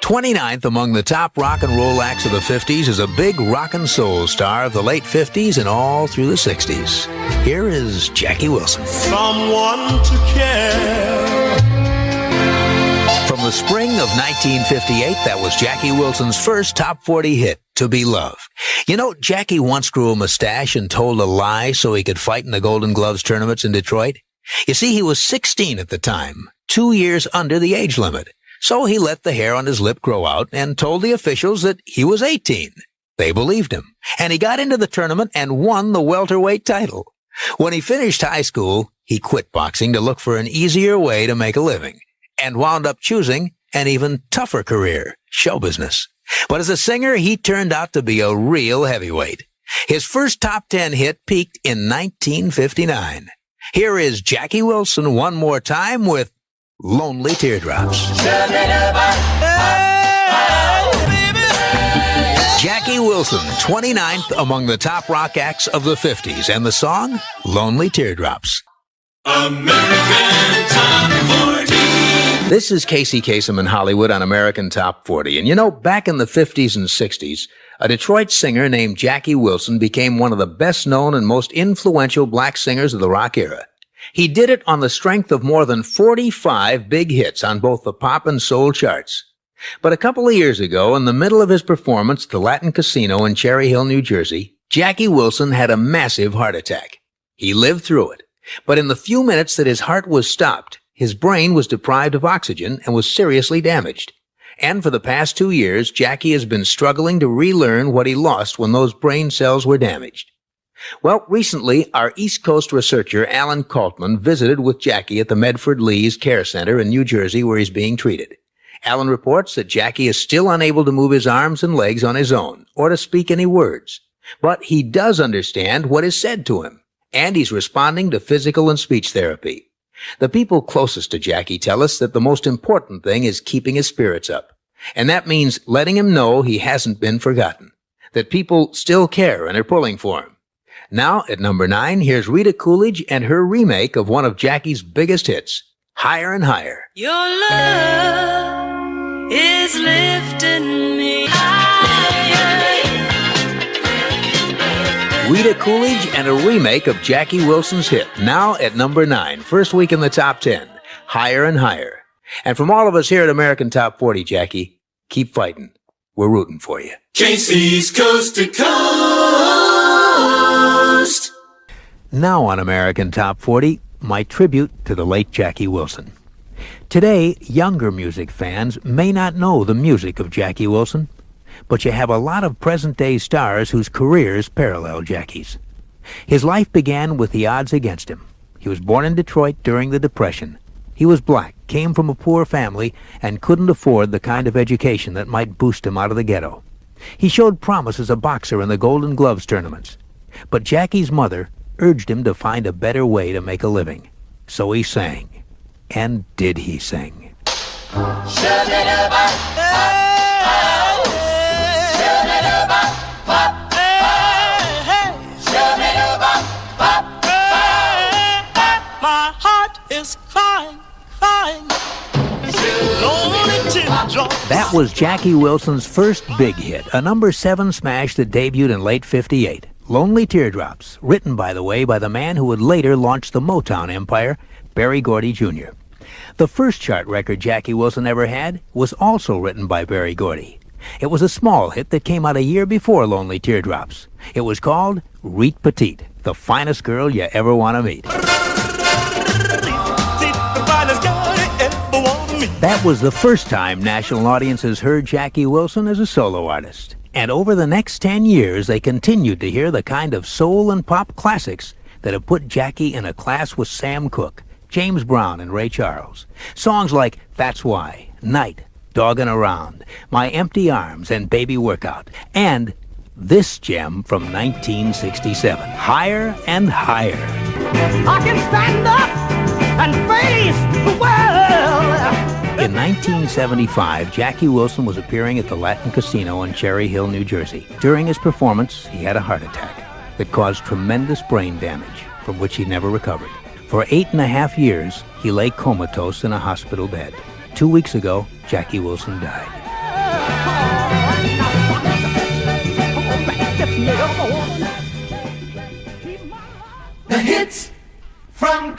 29th among the top rock and roll acts of the 50s is a big rock and soul star of the late 50s and all through the 60s. Here is Jackie Wilson. Someone to care. From the spring of 1958, that was Jackie Wilson's first top 40 hit, To Be Loved. You know, Jackie once grew a mustache and told a lie so he could fight in the Golden Gloves tournaments in Detroit. You see, he was 16 at the time, 2 years under the age limit. So he let the hair on his lip grow out and told the officials that he was 18. They believed him, and he got into the tournament and won the welterweight title. When he finished high school, he quit boxing to look for an easier way to make a living, and wound up choosing an even tougher career, show business. But as a singer, he turned out to be a real heavyweight. His first top 10 hit peaked in 1959. Here is Jackie Wilson one more time with Lonely Teardrops. Jackie Wilson, 29th among the top rock acts of the 50s, and the song, Lonely Teardrops. American Top 40. This is Casey Kasem in Hollywood on American Top 40. And you know, back in the 50s and 60s, a Detroit singer named Jackie Wilson became one of the best-known and most influential black singers of the rock era. He did it on the strength of more than 45 big hits on both the pop and soul charts. But a couple of years ago, in the middle of his performance at the Latin Casino in Cherry Hill, New Jersey, Jackie Wilson had a massive heart attack. He lived through it, but in the few minutes that his heart was stopped, his brain was deprived of oxygen and was seriously damaged. And for the past 2 years, Jackie has been struggling to relearn what he lost when those brain cells were damaged. Well, recently, our East Coast researcher, Alan Kaltman, visited with Jackie at the Medford Lee's Care Center in New Jersey where he's being treated. Alan reports that Jackie is still unable to move his arms and legs on his own or to speak any words. But he does understand what is said to him, and he's responding to physical and speech therapy. The people closest to Jackie tell us that the most important thing is keeping his spirits up. And that means letting him know he hasn't been forgotten, that people still care and are pulling for him. Now, at number 9, here's Rita Coolidge and her remake of one of Jackie's biggest hits, Higher and Higher. Your love is lifting me higher. Rita Coolidge and a remake of Jackie Wilson's hit, now at number 9, first week in the top 10, Higher and Higher. And from all of us here at American Top 40, Jackie, keep fighting. We're rooting for you. Casey's Coast to Coast. Now on American Top 40, my tribute to the late Jackie Wilson. Today, younger music fans may not know the music of Jackie Wilson, but you have a lot of present-day stars whose careers parallel Jackie's. His life began with the odds against him. He was born in Detroit during the Depression. He was black, came from a poor family, and couldn't afford the kind of education that might boost him out of the ghetto. He showed promise as a boxer in the Golden Gloves tournaments. But Jackie's mother urged him to find a better way to make a living. So he sang. And did he sing? My heart is crying, crying. Lonely teardrops. That was Jackie Wilson's first big hit, a number 7 smash that debuted in late 58. Lonely Teardrops, written, by the way, by the man who would later launch the Motown empire, Berry Gordy Jr. The first chart record Jackie Wilson ever had was also written by Berry Gordy. It was a small hit that came out a year before Lonely Teardrops. It was called Reet Petite, the finest girl you ever want to meet. That was the first time national audiences heard Jackie Wilson as a solo artist. And over the next 10 years, they continued to hear the kind of soul and pop classics that have put Jackie in a class with Sam Cooke, James Brown, and Ray Charles. Songs like That's Why, Night, Doggin' Around, My Empty Arms, and Baby Workout. And this gem from 1967, Higher and Higher. I can stand up and face the world. In 1975, Jackie Wilson was appearing at the Latin Casino in Cherry Hill, New Jersey. During his performance, he had a heart attack that caused tremendous brain damage, from which he never recovered. For 8.5 years, he lay comatose in a hospital bed. 2 weeks ago, Jackie Wilson died. From